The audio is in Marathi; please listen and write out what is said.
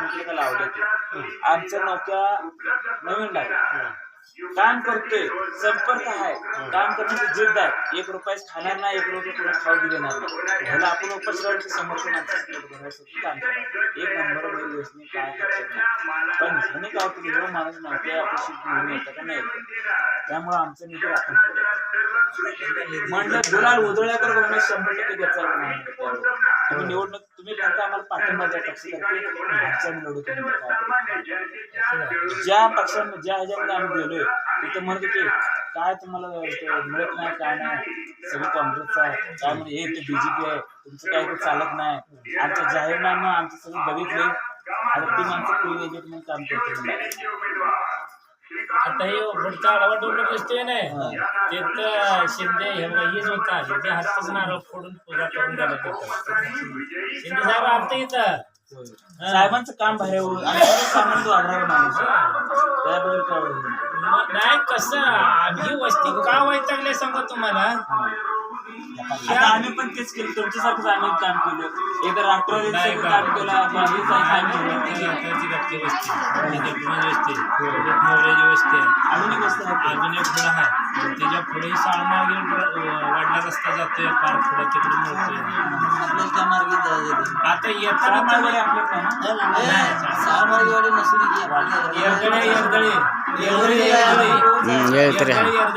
एकमेकाला लावले ते आमच्या नौक्या नवीन लागला काम करतोय संपर्क आहे काम करण्याची जिद्द आहे 1 रुपया खाणार नाही 1 रुपया कोणा खाऊ देणार नाही ह्याला आपण उपस्थित समर्थन काम करणार 1 नंबर मध्ये व्यसनी काय करत नाही पण ह्याने काय केलं माणूस नौक्या अपेक्षित घेऊन येतं का नाही त्यामुळे आमचं निधी राखून म्हणलं गुलाल उधळल्यावर बघणं 100% द्यायचा तुम्ही निवडणूक तुम्ही फक्त आम्हाला पाठिंबा द्या पक्षातर्फे आमच्या निवडणूक ज्या पक्षांमध्ये ज्या ह्याच्यामध्ये आम्ही गेलोय तिथं म्हणत होते काय तुम्हाला मिळत नाही काय नाही सगळं काँग्रेसचा काय म्हणजे हे ते बीजेपी आहे तुमचं काय ते चालत नाही आमच्या जाहीरनामा आमचं सगळं बघितले आणि ती माणसं पुढे एजंट म्हणून काम करते आता हे पुढचा आढावा डोंगर दिसतोय नाही ते तर शिंदे हेच होता शिंदे हातच नारळ फोडून पूजा करून द्यायला शिंदे साहेब आता इथं साहेबांचं काम भारी सामान तो आढळला माणूस त्याबद्दल नाही कसं आम्ही वस्ती का वैतागले सांगा तुम्हाला आता आम्ही पण तेच केलं तुमच्यासारखंच आम्ही काम केलं एकदा राष्ट्रवादीचं काम केलं अजून एक वस्ती अजून एक पुढं आहे त्याच्या पुढे साळमार्गे वाढला रस्ता जातोय पार पुढे तिकडे मोठे आता येताना येळदळे